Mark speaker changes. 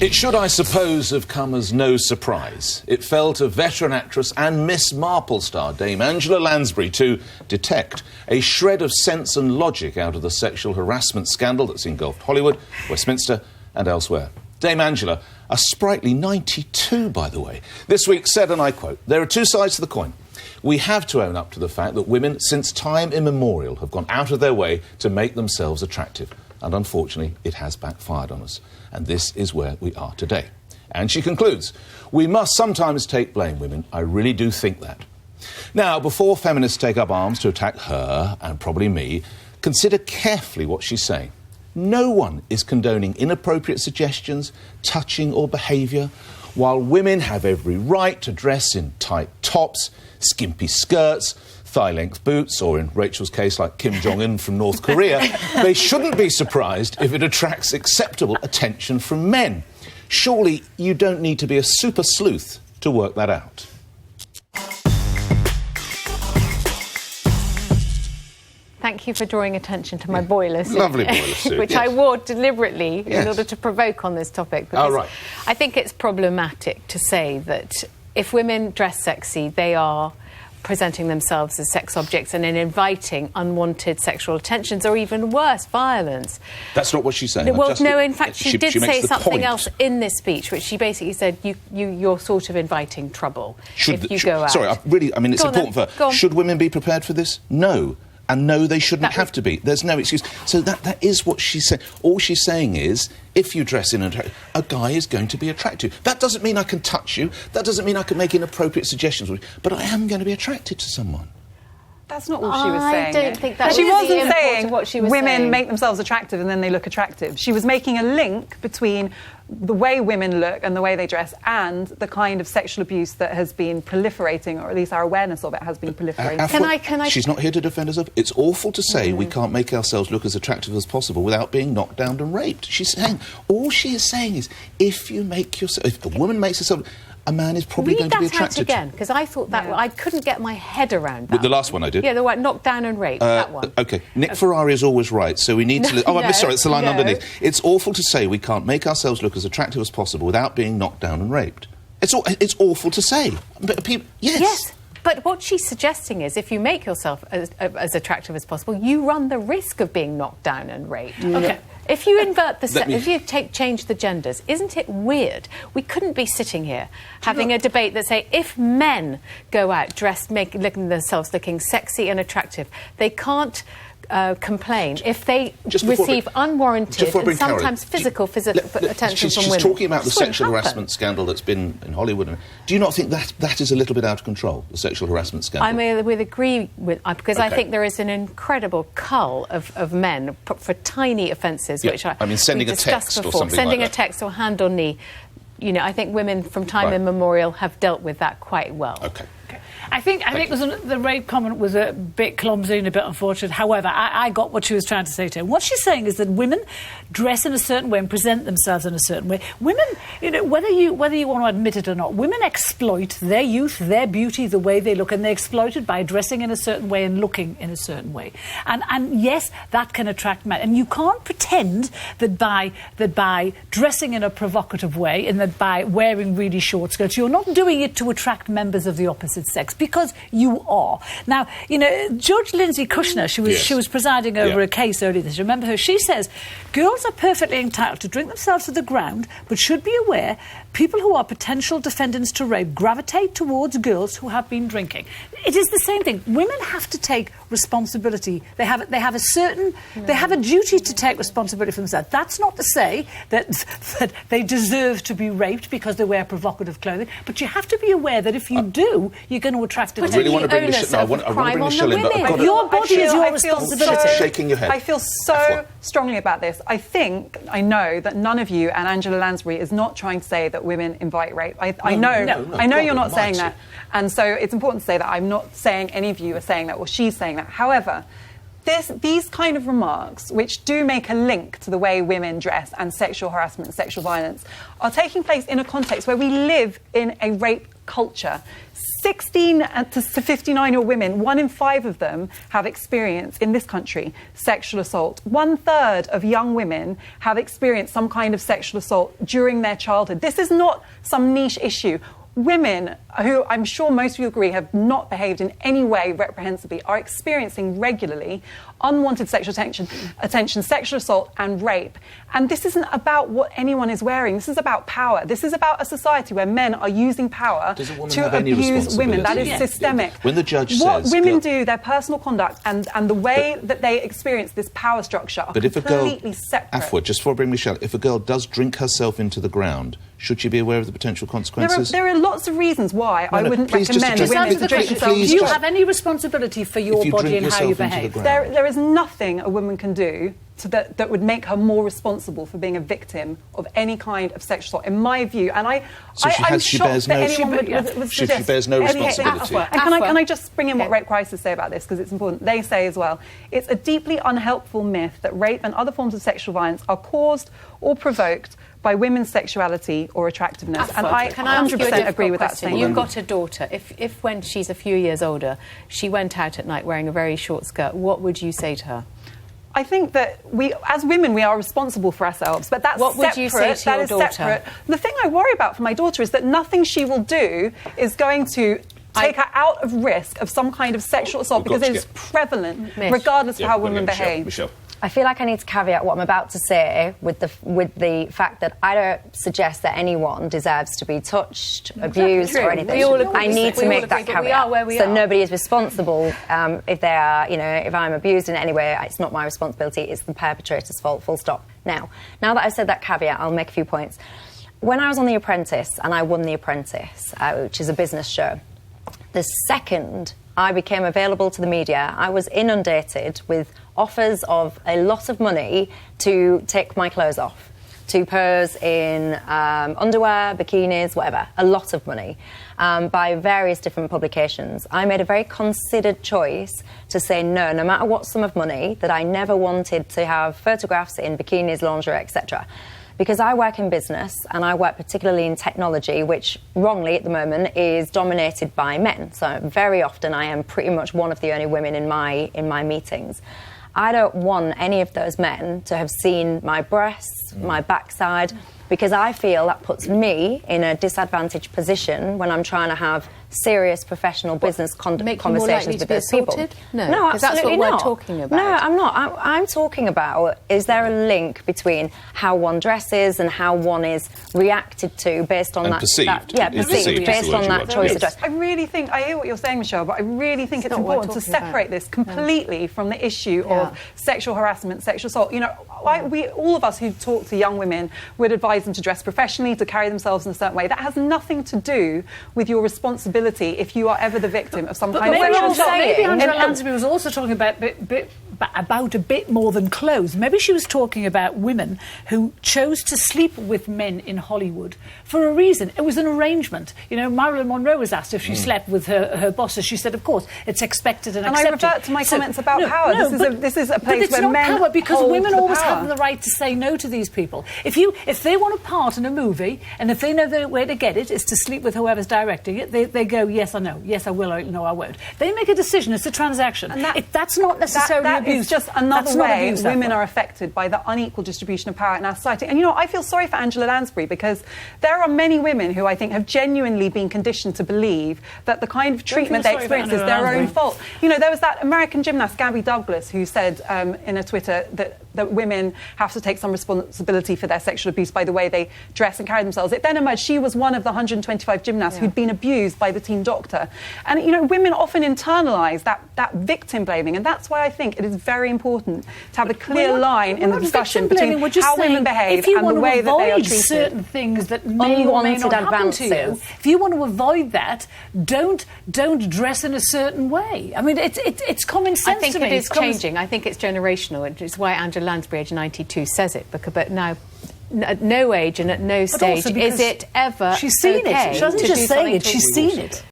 Speaker 1: It should, I suppose, have come as no surprise. It fell to veteran actress and Miss Marple star Dame Angela Lansbury to detect a shred of sense and logic out of the sexual harassment scandal that's engulfed Hollywood, Westminster and elsewhere. Dame Angela, a sprightly 92, by the way, this week said, and I quote, "There are two sides to the coin. We have to own up to the fact that women, since time immemorial, have gone out of their way to make themselves attractive. And unfortunately, it has backfired on us. And this is where we are today." And she concludes, "We must sometimes take blame, women. I really do think that." Now, before feminists take up arms to attack her, and probably me, consider carefully what she's saying. No one is condoning inappropriate suggestions, touching or behaviour, while women have every right to dress in tight tops, skimpy skirts, thigh-length boots, or in Rachel's case, like Kim Jong-un from North Korea, they shouldn't be surprised if it attracts acceptable attention from men. Surely you don't need to be a super sleuth to work that out.
Speaker 2: Thank you for drawing attention to my boiler suit.
Speaker 1: Lovely boiler suit,
Speaker 2: which
Speaker 1: yes.
Speaker 2: I wore deliberately
Speaker 1: Yes.
Speaker 2: in order to provoke on this topic. Because
Speaker 1: right.
Speaker 2: I think it's problematic to say that if women dress sexy, they are presenting themselves as sex objects and then inviting unwanted sexual attentions or even worse, violence.
Speaker 1: That's not what she's saying.
Speaker 2: Well, no, in fact, she did
Speaker 1: makes
Speaker 2: say
Speaker 1: the
Speaker 2: something
Speaker 1: point.
Speaker 2: else in this speech, which she basically said, you're sort of inviting trouble if you go out.
Speaker 1: Sorry, it's important for her. Should women be prepared for this? No. And no, they shouldn't have to be. There's no excuse. So that is what she's saying. All she's saying is, if you dress in a guy is going to be attractive. That doesn't mean I can touch you. That doesn't mean I can make inappropriate suggestions. But I am going to be attracted to someone.
Speaker 3: That's not what she was saying.
Speaker 2: I don't think that
Speaker 3: she
Speaker 2: was
Speaker 3: wasn't
Speaker 2: the
Speaker 3: saying
Speaker 2: import of what she was
Speaker 3: women
Speaker 2: saying.
Speaker 3: make themselves attractive and then they look attractive. She was making a link between the way women look and the way they dress and the kind of sexual abuse that has been proliferating, or at least our awareness of it has been proliferating.
Speaker 2: Can I...
Speaker 1: She's not here to defend herself. It's awful to say we can't make ourselves look as attractive as possible without being knocked down and raped. She's saying, all she is saying is, if a woman makes herself... a man is probably going to be attracted
Speaker 2: Read that out again, because I thought that... I couldn't get my head around that.
Speaker 1: With the last one I did?
Speaker 2: Yeah, the one, knocked down and raped, that one.
Speaker 1: OK. Nick Ferrari is always right, so we need to... I'm sorry, it's the line underneath. It's awful to say we can't make ourselves look as attractive as possible without being knocked down and raped. It's awful to say. But people...
Speaker 2: Yes. But what she's suggesting is, if you make yourself as attractive as possible, you run the risk of being knocked down and raped.
Speaker 3: OK.
Speaker 2: If you invert if you change the genders, isn't it weird? We couldn't be sitting here having a debate that say, if men go out dressed, looking themselves looking sexy and attractive, they can't complain if they receive unwarranted and sometimes physical attention from women.
Speaker 1: She's talking about the sexual harassment scandal that's been in Hollywood. Do you not think that is a little bit out of control, the sexual harassment scandal?
Speaker 2: I would agree with... because I think there is an incredible cull of men for tiny offences, which
Speaker 1: sending a text or something
Speaker 2: Sending
Speaker 1: like
Speaker 2: a text or hand on knee. You know, I think women from time immemorial have dealt with that quite well.
Speaker 1: OK.
Speaker 4: I think the rape comment was a bit clumsy and a bit unfortunate. However, I got what she was trying to say to her. What she's saying is that women dress in a certain way and present themselves in a certain way. Women, whether you want to admit it or not, women exploit their youth, their beauty, the way they look, and they exploit it by dressing in a certain way and looking in a certain way. And yes, that can attract men. And you can't pretend that by dressing in a provocative way and that by wearing really short skirts, you're not doing it to attract members of the opposite sex. Because you are. Now, Judge Lindsay Kushner, she was presiding over a case earlier this year. Remember her? She says, girls are perfectly entitled to drink themselves to the ground, but should be aware people who are potential defendants to rape gravitate towards girls who have been drinking. It is the same thing. Women have to take responsibility. They have a duty to take responsibility for themselves. That's not to say that they deserve to be raped because they wear provocative clothing, but you have to be aware that if you do, you're going to attract attention.
Speaker 1: I really want to bring the shell in, but
Speaker 4: your body is your responsibility.
Speaker 1: Shaking your head.
Speaker 3: I feel so strongly about this. I know that none of you, and Angela Lansbury, is not trying to say that women invite rape. I know you're not saying that. And so it's important to say that I'm not saying any of you are saying that, or she's saying that. However, these kind of remarks, which do make a link to the way women dress and sexual harassment and sexual violence, are taking place in a context where we live in a rape culture. 16 to 59-year-old women, 1 in 5 of them have experienced, in this country, sexual assault. 1/3 of young women have experienced some kind of sexual assault during their childhood. This is not some niche issue. Women, who I'm sure most of you agree have not behaved in any way reprehensibly, are experiencing regularly unwanted sexual attention, sexual assault and rape. And this isn't about what anyone is wearing. This is about power. This is about a society where men are using power to abuse women. That is systemic.
Speaker 1: When the judge says...
Speaker 3: What women do, their personal conduct and the way that they experience this power structure are completely separate.
Speaker 1: Afua, just before I bring Michelle, if a girl does drink herself into the ground, should she be aware of the potential consequences?
Speaker 3: There are lots of reasons why I wouldn't recommend women to drink themselves.
Speaker 4: Do you have any responsibility for your body and how you behave?
Speaker 3: There is nothing a woman can do that would make her more responsible for being a victim of any kind of sexual assault, in my view. And I'm shocked that anyone would suggest...
Speaker 1: She bears no responsibility.
Speaker 3: And can I just bring in what Rape Crisis say about this, because it's important. They say as well, it's a deeply unhelpful myth that rape and other forms of sexual violence are caused or provoked by women's sexuality or attractiveness. And I 100% agree with that statement.
Speaker 2: You've got a daughter. If when she's a few years older, she went out at night wearing a very short skirt, what would you say to her?
Speaker 3: I think that as women, we are responsible for ourselves, but that's
Speaker 2: what
Speaker 3: separate.
Speaker 2: Would you say to your daughter?
Speaker 3: Separate. The thing I worry about for my daughter is that nothing she will do is going to take her out of risk of some kind of sexual assault, because it is prevalent, regardless of how women behave.
Speaker 1: Michelle.
Speaker 5: I feel like I need to caveat what I'm about to say with the fact that I don't suggest that anyone deserves to be touched, abused, or anything. I need to make that caveat.
Speaker 2: We are where we are.
Speaker 5: So nobody is responsible if they are, if I'm abused in any way. It's not my responsibility. It's the perpetrator's fault. Full stop. Now that I've said that caveat, I'll make a few points. When I was on The Apprentice and I won The Apprentice, which is a business show, the second I became available to the media, I was inundated with offers of a lot of money to take my clothes off, to pose in underwear, bikinis, whatever, a lot of money, by various different publications. I made a very considered choice to say no matter what sum of money, that I never wanted to have photographs in bikinis, lingerie, etc. Because I work in business, and I work particularly in technology, which wrongly at the moment is dominated by men. So very often I am pretty much one of the only women in my meetings. I don't want any of those men to have seen my breasts, my backside, because I feel that puts me in a disadvantaged position when I'm trying to have serious professional business conversations with those people.
Speaker 2: No,
Speaker 5: absolutely
Speaker 2: that's what
Speaker 5: not.
Speaker 2: we're talking about.
Speaker 5: No, I'm not. I'm talking about, is there a link between how one dresses and how one is reacted to based on that...
Speaker 1: Perceived.
Speaker 5: Perceived, based on that choice of dress.
Speaker 3: I really think, I hear what you're saying, Michelle, but I really think it's important to separate this completely from the issue of sexual harassment, sexual assault. All of us who talk to young women would advise them to dress professionally, to carry themselves in a certain way. That has nothing to do with your responsibility if you are ever the victim of some kind of sexual assault.
Speaker 4: Maybe Angela Lansbury was also talking about a bit more than clothes. Maybe she was talking about women who chose to sleep with men in Hollywood for a reason. It was an arrangement. Marilyn Monroe was asked if she slept with her bosses. She said, of course, it's expected and accepted.
Speaker 3: And I revert to my comments about power. This is a place where men
Speaker 4: power, because women always
Speaker 3: power.
Speaker 4: have the right to say no to these people. If they want a part in a movie, and if they know the way to get it is to sleep with whoever's directing it, they go, yes or no. Yes, I will, or no, I won't. They make a decision. It's a transaction. And that's not necessarily abuse.
Speaker 3: It's just another way women are affected by the unequal distribution of power in our society. And, I feel sorry for Angela Lansbury, because there are many women who I think have genuinely been conditioned to believe that the kind of treatment they experience is their own fault. There was that American gymnast, Gabby Douglas, who said in a Twitter that women have to take some responsibility for their sexual abuse by the way they dress and carry themselves. It then emerged she was one of the 125 gymnasts who'd been abused by the team doctor. And, women often internalise that victim blaming, and that's why I think it is very important to have a clear line in the discussion between how women behave and the way that they are treated.
Speaker 4: Certain things that may or may not happen to you, if you want to avoid that, don't dress in a certain way. I mean, it's common sense to me.
Speaker 2: I think it is changing. I think it's generational, which is why Angela Lansbury, age 92, says it. But now, at no age and at no stage is it ever
Speaker 4: she's seen it. She doesn't just say it, she's seen it.